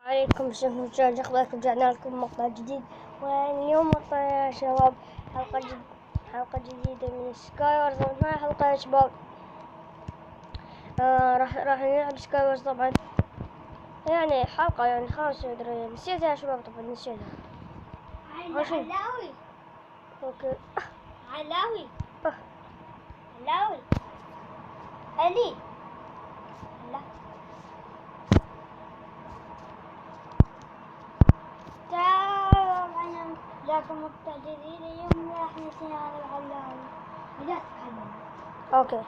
عليكم شكرا أخباركم. رجعنا لكم مقطع جديد، واليوم يا شباب حلقة جديدة من سكاي وورز. معنا حلقة يا شباب. راح نلعب سكاي وورز طبعا. يعني حلقة يعني خلاص أدري نسيتها يا شباب، طبعا نسيتها. علاوي اوكي. علاوي أه. علاوي علي لا تعال لكم مقطع جديد. اليوم راح نسير على العلاوي. لا تتكلم. اوكي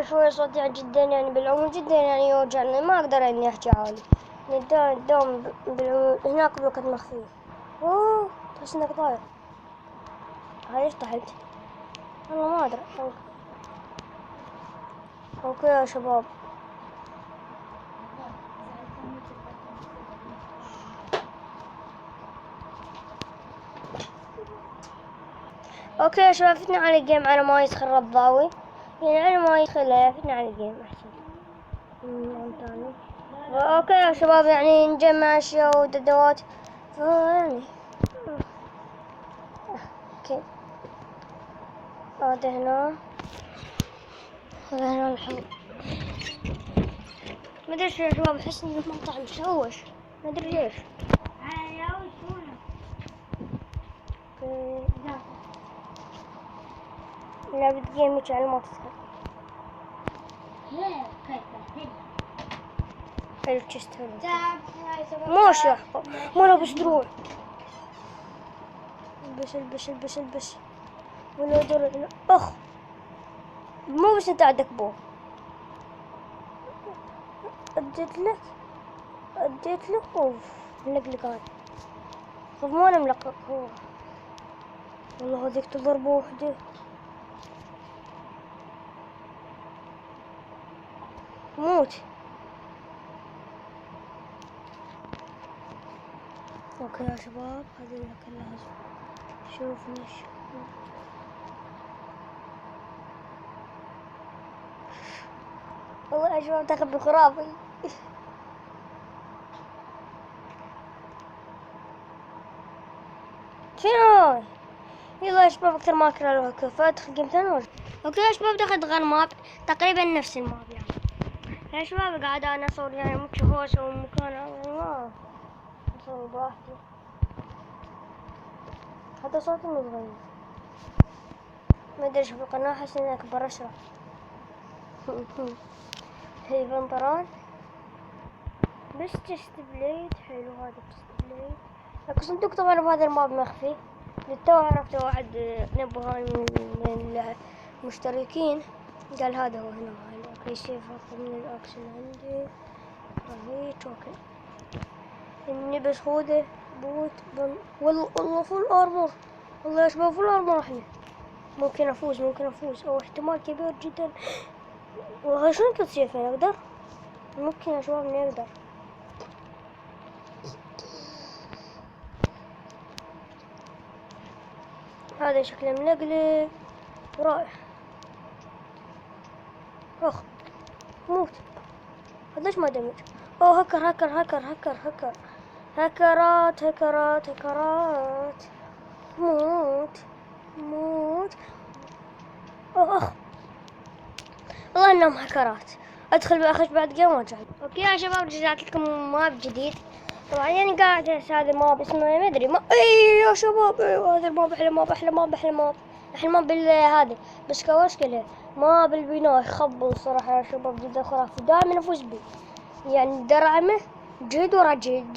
شوي صوتي جدا يعني بالعموم جدا يعني يوجعني، ما اقدر اني احكي عالي. الدوم بالعموم هناك بوقت مخفي. اوه تحس انك طاير. هاي ليش طحت؟ والله ما ادري. اوكي يا شباب. اوكي يا شباب، فتنا على الجيم على ما يدخل رضاوي، يعني على ما يدخل فتنا على الجيم احسن. تاني. اوكي يا شباب، يعني نجمع اشياء وددوات يعني. اوكي هذا هنا الحوض. ما ادري يا شباب، احس ان المقطع مشوش، ما ادري ليش. علاوي شنو؟ لعبة جيمك على ما تدخل. حلو تشست حلو. ماشي ما لابس دروع. البس ولا درع. اخ مو بس انت عندك بو. اديت لك اوف ملقلق هذا. طب ما انا ملقلق هو. والله هذيك تضربه وحده. موت. اوكي يا شباب، هذه كلها شوفني. والله يا شباب تاخذ خرافي. شنو؟ يلا يا شباب، اكثر ما اكره الوقت فادخل جيم ثاني. اوكي يا شباب، دخلت غير ماب تقريبا نفس الماب يعني. يا شباب قاعد انا اصور يعني مو هوس او مكان يعني ما اصور براحتي، حتى صوتي متغير. ما ادري ايش بالقناة، احس اني اكبر اشرح. هي بنطرون بس تشت بليد حلو. هذا تشت بليد لكن صندوق طبعا بهذا الماب مخفي. للتو عرفت واحد نبهان من المشتركين قال هذا هو هنا. اوكي سيف من الاكشن عندي رهيت. اوكي اني بس خوذه بوت والله فول ارمور. والله يا شباب فول ارمور. احنا ممكن افوز او احتمال كبير جدا. والله شنو كنت سيف اقدر؟ ممكن يا شباب اني اقدر. هذا شكله ملقلق ورائع. اخ موت. ليش ما دمج؟ اوه هكرات. موت. اخ والله انهم هكرات. ادخل باخش بعد جيم وارجع. اوكي يا شباب، رجعت لكم ماب جديد. طبعا يعني قاعد هذا الماب اسمه ما ادري ما اي يا شباب. هذا الماب احلى ماب. احلى ماب هذا بس كواشكله ماب البناء يخبل صراحه يا شباب، جدا خرافي. دائما افوز به يعني درعمه جلد ورا جلد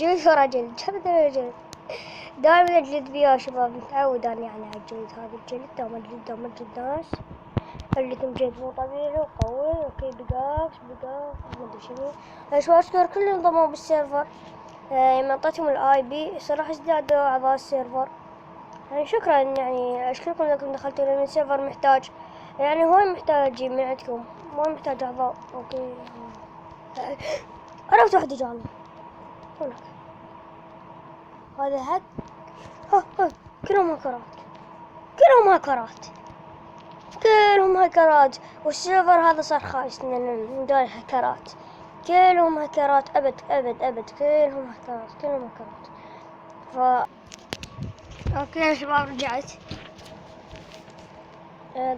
دائما اجلد بيه يا شباب. متعود انا يعني على الجلد. هذا الجلد دائما اجلد ناس. خليكم جلد مو طبيعي وقوي. اوكي بقاكس ما ادري شنو. شو اشكر كل اللي انضموا بالسيرفر. لما اعطيتهم الاي بي صراحه ازدادوا اعضاء السيرفر. يعني شكرا، يعني اشكركم انكم دخلتوا لان السيرفر محتاج، يعني هو محتاج من عندكم، مو محتاج اعضاء. اوكي عرفت واحد جاني هناك. هذا هك. كلهم هكرات والسيرفر هذا صار خايس من دول الهكرات كلهم هكرات، أبد أبد أبد، كلهم هكرات كلهم هكرات. أوكي يا شباب رجعت.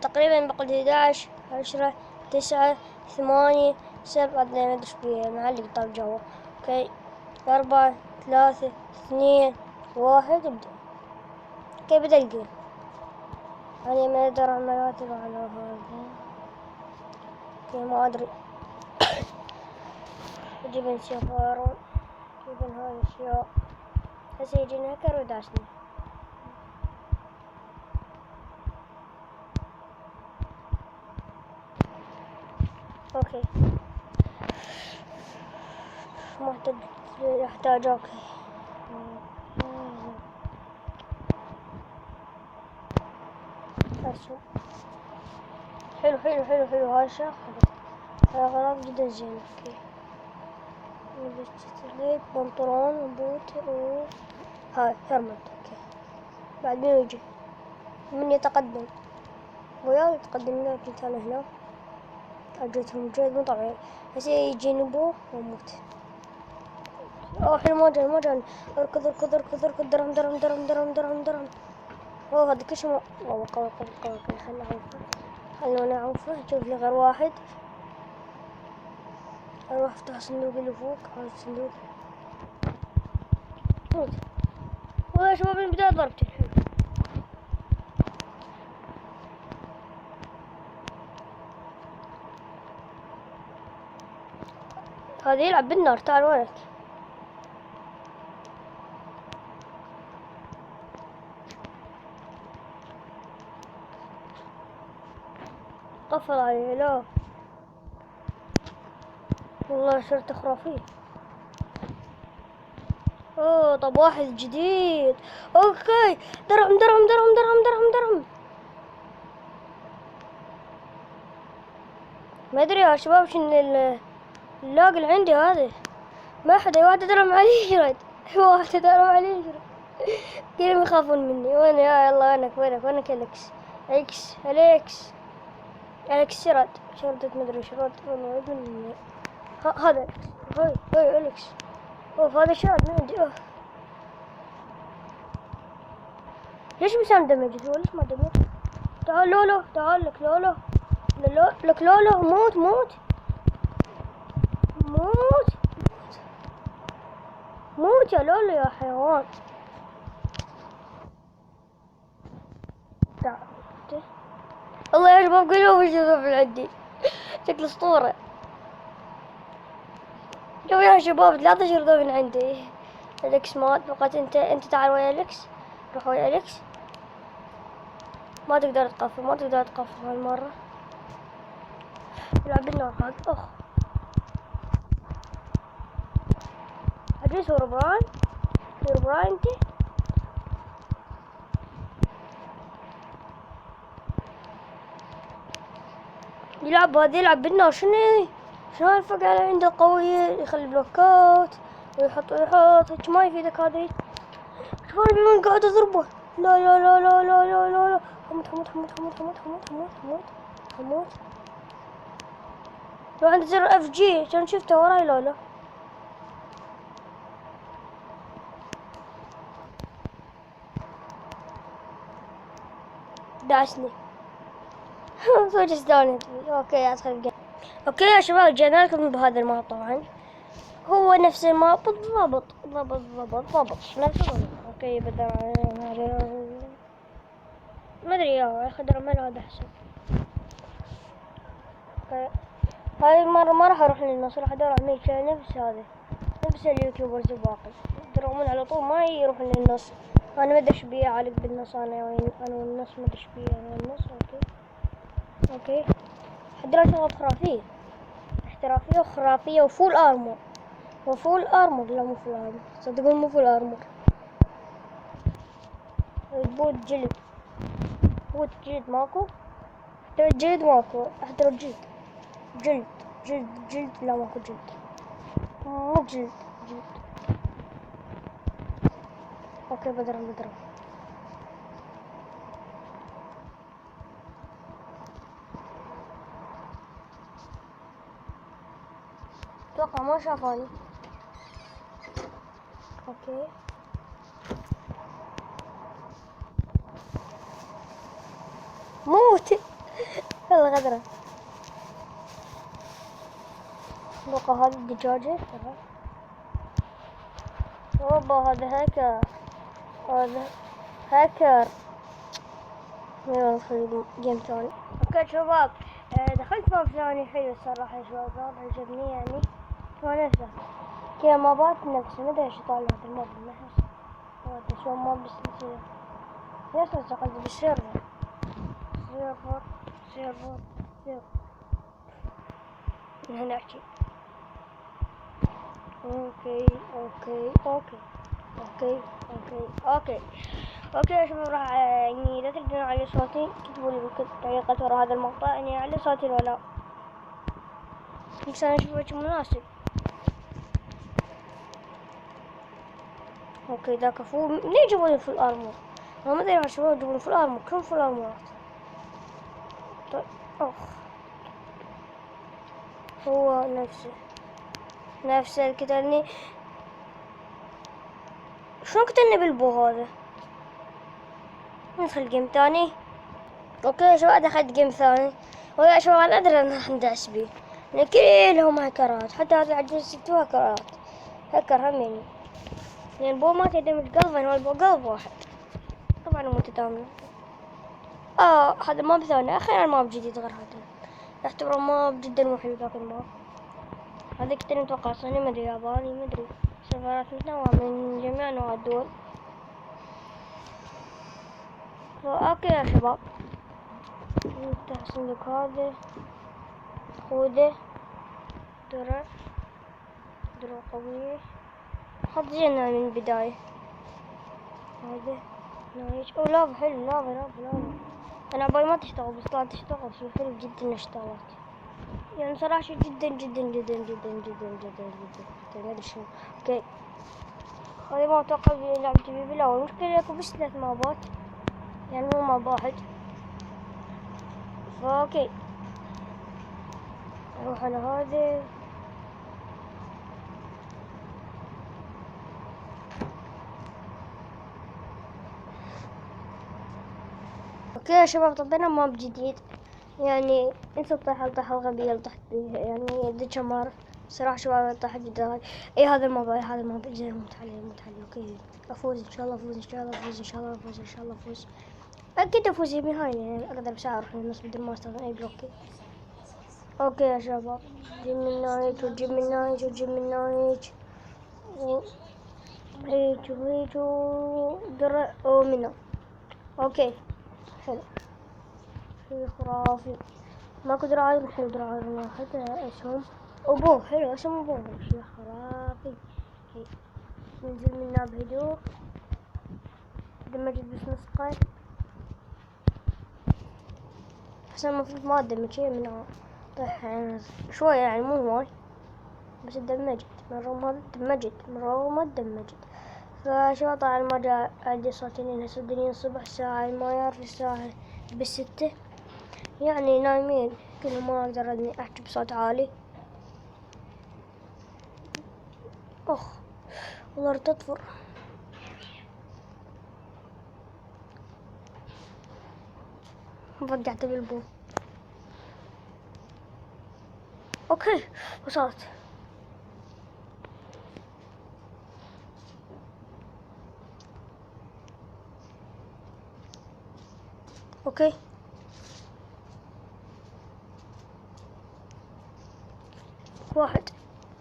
تقريبا بقول 11 10 9 8 7 ما ادري ايش بيه معلق طال جوا. اوكي 4 3 2 1 ابدأ. اوكي بدأ الجيم. أنا ما أقدر عملاتي على هذا. اوكي ما أدري. جبن سفارون، جبن هاي الأشياء. هسه يجينا هكر وداسني. اوكي ما يحتاج. اوكي أرسل. حلو حلو حلو حلو هاي الشيء هذا غراض جدا زين. اوكي لبست بنطلون وبوت هاي هرمت. اوكي بعد مين يجي؟ من يتقدم؟ وياه يتقدم لنا. كنت انا هنا اجيتهم جيد مو طبيعي. هسه يجي نبوه واموت. اوه حلو ما جاني ما جاني. اركض اركض اركض اركض درهم درهم درهم درهم درهم درهم. اوه هذا كل والله قوي قوي قوي. خلنا نعوفه خلنا نعوفه. شوف لي غير واحد. اروح افتح الصندوق اللي فوق. هذا الصندوق موت. والله يا شباب من البداية ضربتي. حلو هذا يلعب بالنار. تعال وينك؟ قفل عليه. لا والله شرطة خرافية. اوه طب واحد جديد. اوكي درهم درهم درهم درهم درهم درهم. ما ادري يا شباب شنو اللاق اللي عندي هذا. ما حد واحد درهم عليه يشرد. واحد درهم عليه يشرد. كلهم يخافون مني. وين يا الله وينك وينك وينك اليكس؟ اليكس اليكس اليكس شردت مدري شرد. والله ابن هذا هاي هاي اليكس. اوف هذا شرد من عندي. اوف ليش مسام دمج هو؟ ليش ما دمج؟ تعال لولو تعال لك لولو لك لولو. موت موت موت موت يا لولو يا حيوان. تعال الله يا شباب قولوا وش اللي عندي. شكل اسطورة. شوف يا شباب 13 ذو من عندي. اليكس مات. فقط انت تعال ويا اليكس. روح ويا اليكس. ما تقدر تقفل ما تقدر تقفل هالمرة. يلعب بالنار هذا. اخ ادريس هربان هربان انت. يلعب هذا يلعب بالنار. شنو الفقعة اللي عنده قوية؟ يخلي بلوكات ويحط هيك. ما يفيدك هذا. شوف بمن قاعد اضربه. لا لا لا لا لا لا لا لا. حموت حموت حموت حموت حموت حموت حموت حموت حموت. لو عندي زر اف جي كان شفته وراي. لا لا داشني. صوت استانس. اوكي ادخل الجيم. اوكي يا شباب جينا لكم بهذا الماب. طبعا هو نفس الماب بالضبط ضبط ضبط ضبط نفس الماب. اوكي بدأ ما ادري يا خضر من هذا احسن. اوكي هاي المرة ما راح اروح للنص. راح ادور على ميكا نفس هذا نفس اليوتيوبرز الباقي يدرون على طول ما يروحون للنص. انا ما ادري ايش بيه علق بالنص. انا والنص ما ادري ايش بيه. انا والنص. اوكي حضرت شغلات خرافية احترافية وخرافية وفول ارمور. وفول ارمور. لا مو فول ارمور. صدقون مو فول ارمور. بوت جلد. بوت جلد ماكو. جلد ماكو. احضر جلد جلد جلد جلد. لا ماكو جلد. مو جلد جلد. اوكي بضرب اتوقع ما شافوني. اوكي موت. يلا غدرة. بقى هذه الدجاجة ترى. اوبا هذا هاكر. هذا هاكر. يلا ندخل جيم ثاني. اوكي شباب، دخلت ماب ثاني حلو الصراحة يا شباب، عجبني يعني. ونفسه كذا مابات نفسه، مدري ايش يطلع هذا الماب نفسه. هذا شو ماب بالسلسلة. ليش قصدي بالسيرفر. سيرفر من هنا احكي. اوكي يا شباب، راح يعني لا تقدرون على صوتي، كتبوا لي بالتعليقات ورا هذا المقطع يعني على صوتي ولا بس انا اشوفه مناسب. اوكي ذاك فو ليه جابوا في الارمور؟ انا ما ادري يا شباب، جابوا في الارمور كم في الارمورات. طيب اخ هو نفسه الكتلني. شلون كتلني بالبو هذا؟ ندخل جيم ثاني. اوكي يا شباب دخلت جيم ثاني. ويا شباب انا ادري ان راح ندعس بيه، لان كلهم هاكرات، حتى هذا العجوز ستو هاكرات. هاكر هم يعني، لان البو ما تدمج قلبين، هو البو قلب واحد. طبعا مو متدامن. هذا ماب ثاني، اخيرا ماب جديد غير هذا. اعتبره ماب جدا محلو ذاك الماب. هذا كنت متوقع صيني مدري ياباني مدري، سيرفرات متنوعة من جميع انواع الدول. اوكي يا شباب، نفتح الصندوق هذا، خوذه درع قوية، حط زينا من البداية. هذا نايش. لافا حلو، لافا. انا عبالي ما تشتغل، بس طلعت تشتغل. شي حلو جدا اشتغلت يعني صراحة، شي جدا ما ادري شنو. اوكي هذا ما اتوقع لعبتي بيه بالاول. مشكلة يكون بس 3 مابات يعني مو ماب واحد. اوكي اروح على هذا. اوكي يا شباب، طبينا ماب جديد يعني. انتو طاح الغبية اللي طحت بيه يعني ذيك مرة. صراحة شباب طاحت جدا. اي هذا الماب زين، متحلي. اوكي افوز ان شاء الله، افوز. اكيد افوز بنهاية يعني، اقدر بساعة اروح للنص بدون ما استخدم اي بلوكي. اوكي يا شباب، جيم من نايج هيج درع ومنه. اوكي حلو، شي خرافي. ماكو دراعي حلو، دراعي حتى اسهم ابوه حلو، اسهم ابوه شي خرافي. ننزل منها بهدوء. دمجت بس نص قاي، بس المفروض ما ادمج شي منها. طيح شوية يعني مو واي، بس دمجت مرة ما دمجت. فشو طبعا ما جاء عندي صوتين هسه الدنيا الصبح، الساعة ما يعرف الساعة بالستة يعني نايمين. كل ما اقدر اني احكي بصوت عالي. والله تطفر. رجعت بالبو. اوكي وصلت. اوكي واحد.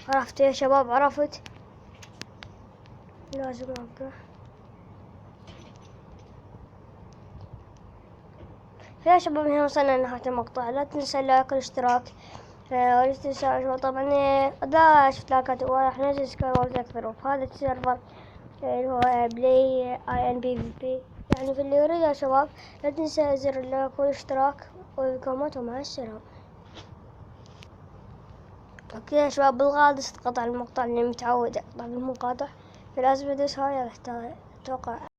عرفت يا شباب، عرفت. لازم ابقى يا شباب. هنا وصلنا لنهاية المقطع. لا تنسى اللايك والاشتراك، ولا تنسى طبعا لا شفت لايكات وراح ننزل سكايورز اكثر. وفي هذا السيرفر اللي هو بلاي INPVP يعني. في اللي يريد يا شباب لا تنسى زر اللايك والاشتراك والكومنت، ومع السلامة. اوكي يا شباب، بالغالب قطع المقطع لاني متعود اقطع بالمقاطع، فلازم ادوس هاي اتوقع